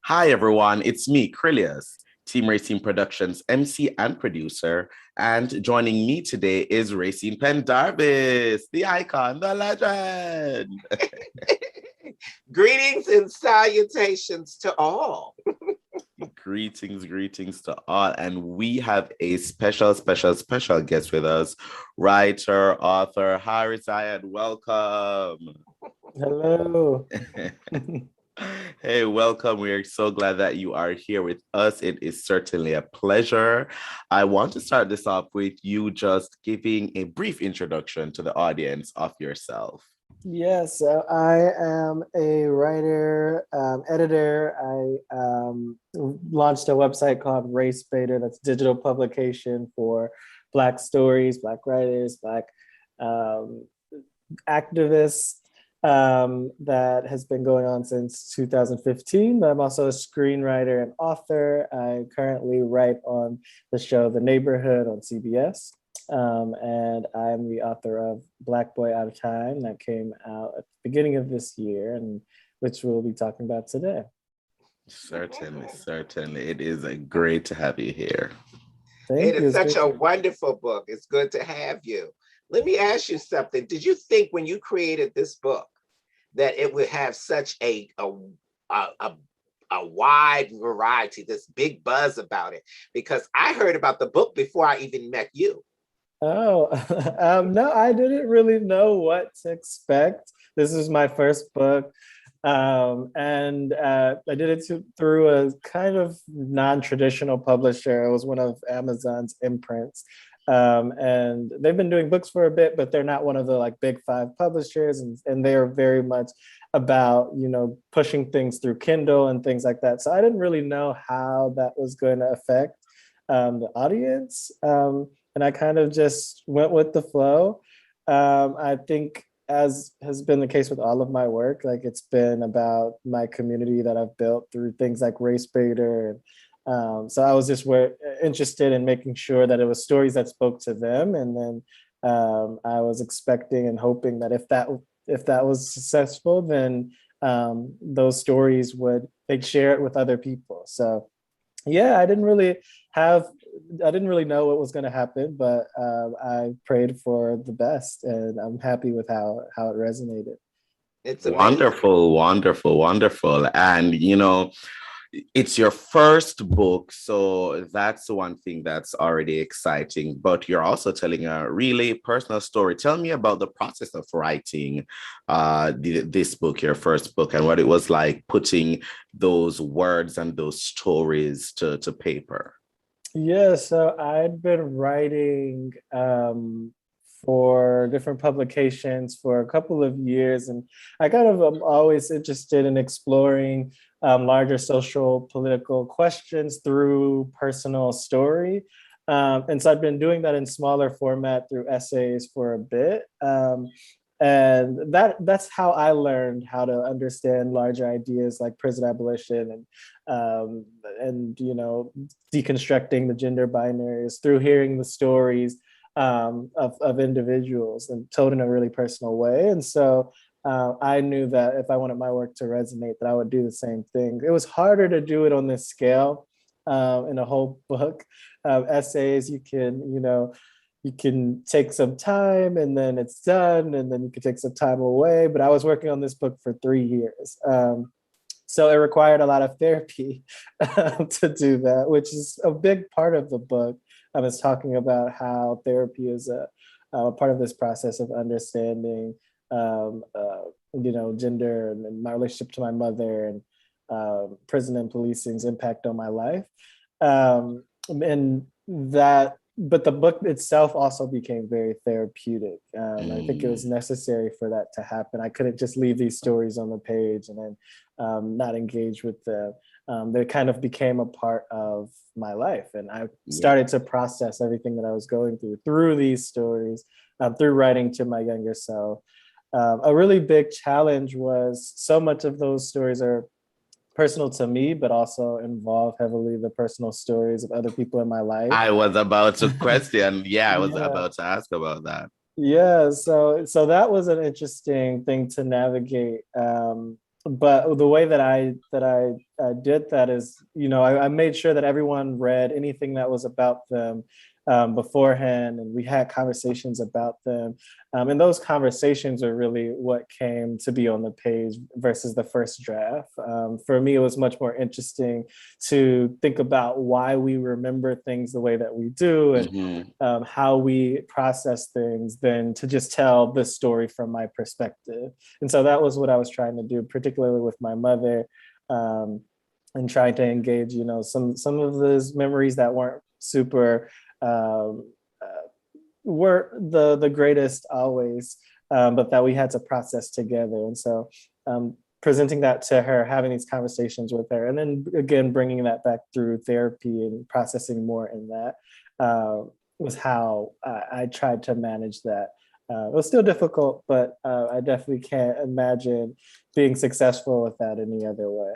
Hi, everyone. It's me, Krylios, Team Rayceen Productions MC and producer. And joining me today is Rayceen Pendarvis, the icon, the legend. Greetings and salutations to all. Greetings to all. And we have a special guest with us, writer, author, Hari Ziyad. Welcome. Hello. Hey, welcome. We are so glad that you are here with us. It is certainly a pleasure. I want to start this off with you just giving a brief introduction to the audience of yourself. Yes, so I am a writer, editor. I launched a website called Race Baiter. That's a digital publication for Black stories, Black writers, Black activists. That has been going on since 2015. But I'm also a screenwriter and author. I currently write on the show The Neighborhood on CBS. And I'm the author of Black Boy Out of Time that came out at the beginning of this year, and which we'll be talking about today. Certainly. It is great to have you here. It is such a wonderful book. It's good to have you. Let me ask you something. Did you think when you created this book that it would have such a wide variety, this big buzz about it? Because I heard about the book before I even met you. Oh, no, I didn't really know what to expect. This is my first book. And I did it through a kind of non-traditional publisher. It was one of Amazon's imprints. And they've been doing books for a bit, but they're not one of the like big five publishers. And they are very much about, pushing things through Kindle and things like that. So I didn't really know how that was going to affect the audience. And I kind of just went with the flow. I think, as has been the case with all of my work, like it's been about my community that I've built through things like Race Baiter. So I was just interested in making sure that it was stories that spoke to them. And then I was expecting and hoping that if that was successful, then those stories they'd share it with other people. So yeah, I didn't really know what was going to happen, but I prayed for the best, and I'm happy with how it resonated. It's amazing. Wonderful. And, it's your first book, so that's one thing that's already exciting, but you're also telling a really personal story. Tell me about the process of writing this book, your first book, and what it was like putting those words and those stories to paper. Yeah, so I'd been writing for different publications for a couple of years, and I kind of am always interested in exploring larger social political questions through personal story. And so I've been doing that in smaller format through essays for a bit. And that's how I learned how to understand larger ideas like prison abolition and deconstructing the gender binaries through hearing the stories of individuals and told in a really personal way. And so I knew that if I wanted my work to resonate, that I would do the same thing. It was harder to do it on this scale in a whole book. Essays, you can take some time and then it's done, and then you can take some time away. But I was working on this book for 3 years. So it required a lot of therapy to do that, which is a big part of the book. I was talking about how therapy is a part of this process of understanding gender and my relationship to my mother and prison and policing's impact on my life. But the book itself also became very therapeutic. I think it was necessary for that to happen. I couldn't just leave these stories on the page and then not engage with them. They kind of became a part of my life. And I started to process everything that I was going through these stories, through writing to my younger self. A really big challenge was so much of those stories are personal to me, but also involve heavily the personal stories of other people in my life. I was about to question. I was about to ask about that. Yeah, so that was an interesting thing to navigate. but the way that I did that is, I made sure that everyone read anything that was about them beforehand, and we had conversations about them. And those conversations are really what came to be on the page versus the first draft. For me, it was much more interesting to think about why we remember things the way that we do, and how we process things, than to just tell the story from my perspective. And so that was what I was trying to do, particularly with my mother, and trying to engage, some of those memories that weren't super um, were the greatest always, but that we had to process together. And so presenting that to her, having these conversations with her, and then again bringing that back through therapy and processing more in that, was how I tried to manage that. It was still difficult, but I definitely can't imagine being successful with that any other way.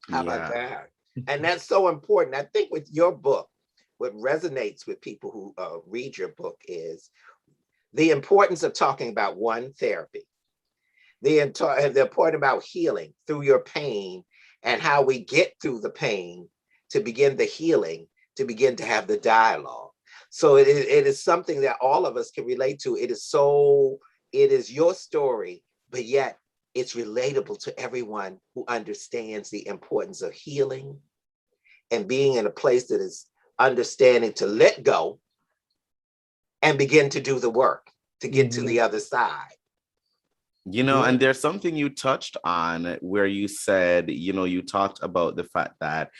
How about that? And that's so important. I think with your book, what resonates with people who read your book is the importance of talking about therapy, the important about healing through your pain, and how we get through the pain to begin the healing, to begin to have the dialogue. So it is something that all of us can relate to. It is your story, but yet it's relatable to everyone who understands the importance of healing and being in a place that is understanding to let go and begin to do the work to get to the other side. And there's something you touched on where you said, you talked about the fact that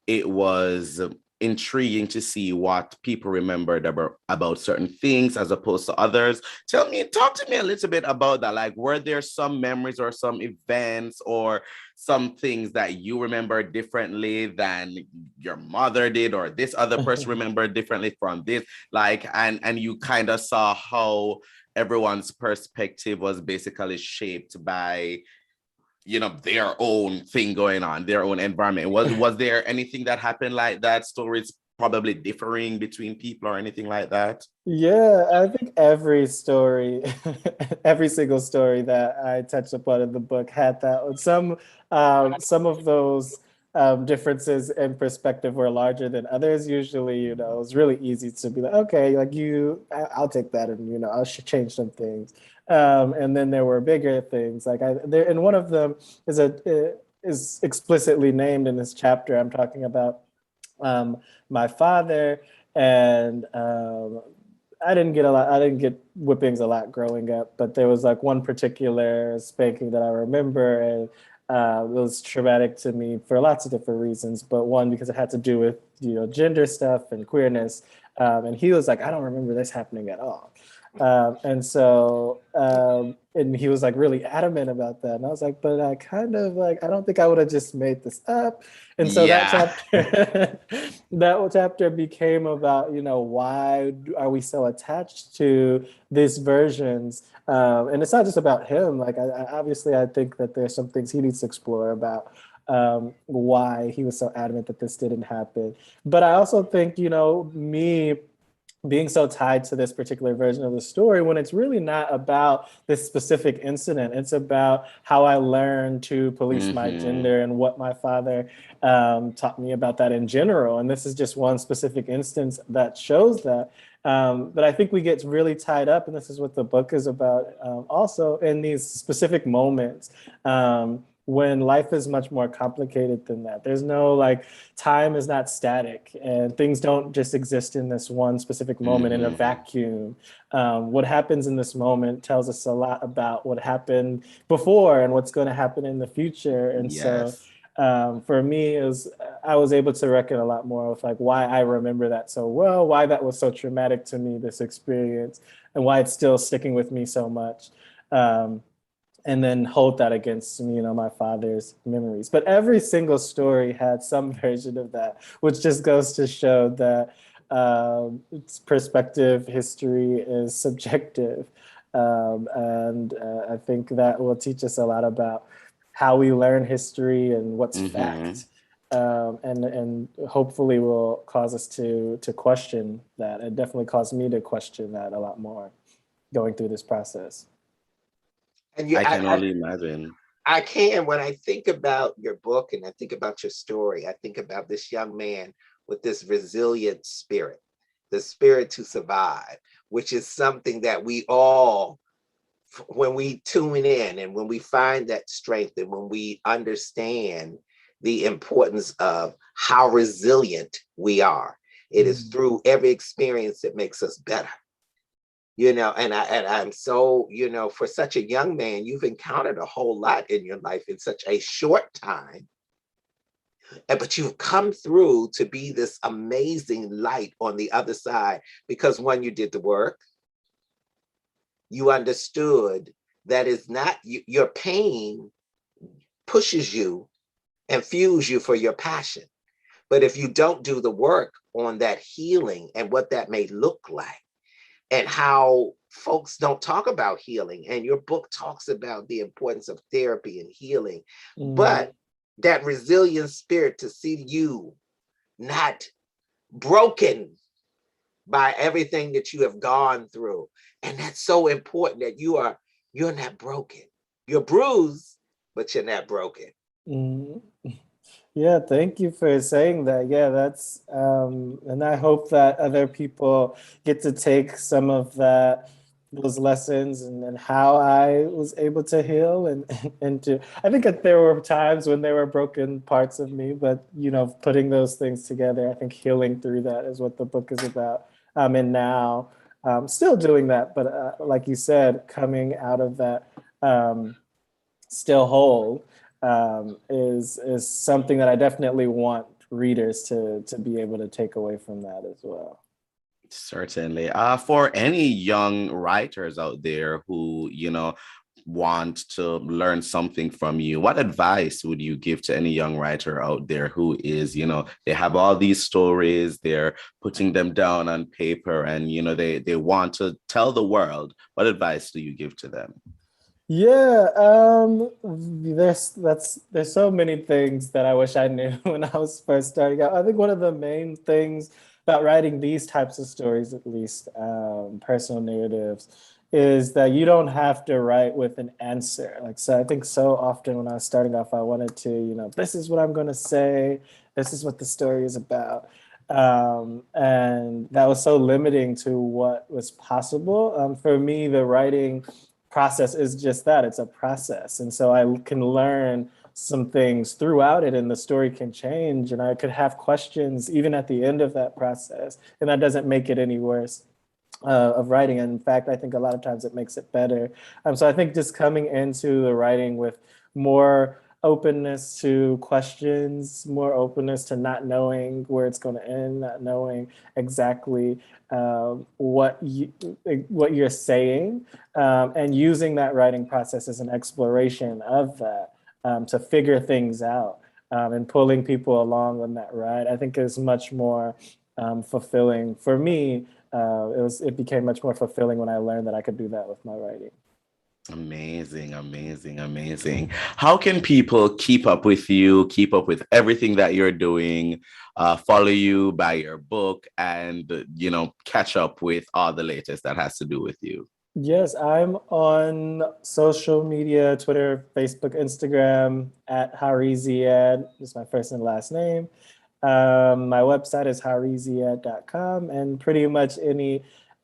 it was intriguing to see what people remembered about certain things as opposed to others. Talk to me a little bit about that. Like, were there some memories or some events or some things that you remember differently than your mother did, or this other person remembered differently from this? Like, and you kind of saw how everyone's perspective was basically shaped by their own thing going on, their own environment. Was there anything that happened like that? Stories probably differing between people or anything like that? Yeah, I think every story, every single story that I touched upon in the book had that. Some of those differences in perspective were larger than others. Usually, it was really easy to be like, okay, like I'll take that, and I'll change some things. And then there were bigger things, like and one of them is explicitly named in this chapter. I'm talking about my father, and I didn't get whippings a lot growing up, but there was like one particular spanking that I remember, and it was traumatic to me for lots of different reasons, but one because it had to do with gender stuff and queerness, and he was like, I don't remember this happening at all. And he was like really adamant about that. And I was like, but I kind of like, I don't think I would have just made this up. And so that chapter, that chapter became about, why are we so attached to these versions? And it's not just about him. Like, obviously, I think that there's some things he needs to explore about why he was so adamant that this didn't happen. But I also think, me being so tied to this particular version of the story, when it's really not about this specific incident. It's about how I learned to police my gender and what my father taught me about that in general. And this is just one specific instance that shows that. But I think we get really tied up, and this is what the book is about, also in these specific moments. When life is much more complicated than that. There's no time is not static, and things don't just exist in this one specific moment in a vacuum. What happens in this moment tells us a lot about what happened before and what's going to happen in the future. And so for me, I was able to reckon a lot more with why I remember that so well, why that was so traumatic to me, this experience, and why it's still sticking with me so much. And then hold that against my father's memories. But every single story had some version of that, which just goes to show that perspective, history is subjective. And I think that will teach us a lot about how we learn history and what's fact. And hopefully will cause us to question that. It definitely caused me to question that a lot more going through this process. And I can only imagine. I can. When I think about your book and I think about your story, I think about this young man with this resilient spirit, the spirit to survive, which is something that we all, when we tune in and when we find that strength and when we understand the importance of how resilient we are, it is through every experience that makes us better. I'm so, for such a young man, you've encountered a whole lot in your life in such a short time, but you've come through to be this amazing light on the other side because one, you did the work, you understood that is not your pain pushes you and fuels you for your passion. But if you don't do the work on that healing and what that may look like, and how folks don't talk about healing, and your book talks about the importance of therapy and healing, but that resilient spirit to see you not broken by everything that you have gone through. And that's so important that you're not broken. You're bruised, but you're not broken. Yeah, thank you for saying that. Yeah, that's and I hope that other people get to take some of those lessons and how I was able to heal and to, I think that there were times when there were broken parts of me, but putting those things together, I think healing through that is what the book is about. And now still doing that, but like you said, coming out of that still whole is something that I definitely want readers to be able to take away from that as well. Certainly. For any young writers out there who, want to learn something from you, what advice would you give to any young writer out there who is, they have all these stories, they're putting them down on paper and, they want to tell the world? What advice do you give to them? Yeah, there's so many things that I wish I knew when I was first starting out. I think one of the main things about writing these types of stories, at least personal narratives, is that you don't have to write with an answer. So I think so often when I was starting off, I wanted to, this is what I'm going to say, this is what the story is about. And that was so limiting to what was possible. For me, the writing process is just that, it's a process. And so I can learn some things throughout it and the story can change and I could have questions even at the end of that process, and that doesn't make it any worse of writing. And in fact, I think a lot of times it makes it better. So I think just coming into the writing with more openness to questions, more openness to not knowing where it's going to end, not knowing exactly what you're saying, and using that writing process as an exploration of that to figure things out, and pulling people along on that ride, I think is much more fulfilling for me. It became much more fulfilling when I learned that I could do that with my writing. Amazing, amazing, amazing. How can people keep up with you, keep up with everything that you're doing, follow you, buy your book, and, catch up with all the latest that has to do with you? Yes, I'm on social media, Twitter, Facebook, Instagram, at Hari Ziyad, just my first and last name. My website is hariziyad.com, and pretty much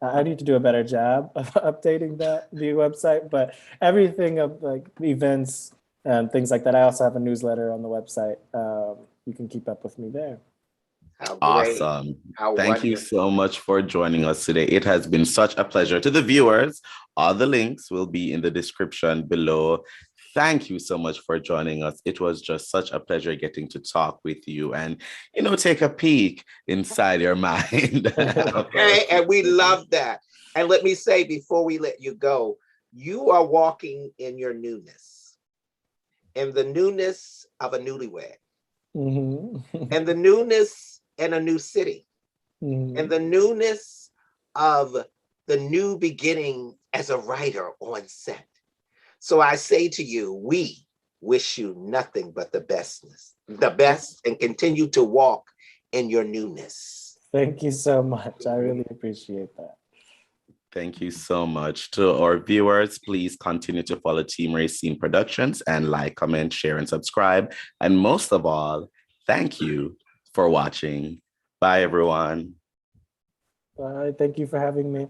I need to do a better job of updating the website, but everything of like events and things like that. I also have a newsletter on the website. You can keep up with me there. How great. Awesome. How Thank wonderful. you so much for joining us today. It has been such a pleasure. To the viewers, all the links will be in the description below. Thank you so much for joining us. It was just such a pleasure getting to talk with you and, take a peek inside your mind. Okay, and we love that. And let me say, before we let you go, you are walking in your newness, in the newness of a newlywed, and the newness in a new city, and the newness of the new beginning as a writer on set. So I say to you, we wish you nothing but the best, and continue to walk in your newness. Thank you so much. I really appreciate that. Thank you so much. To our viewers, please continue to follow Team Rayceen Productions and like, comment, share, and subscribe. And most of all, thank you for watching. Bye, everyone. Bye. Thank you for having me.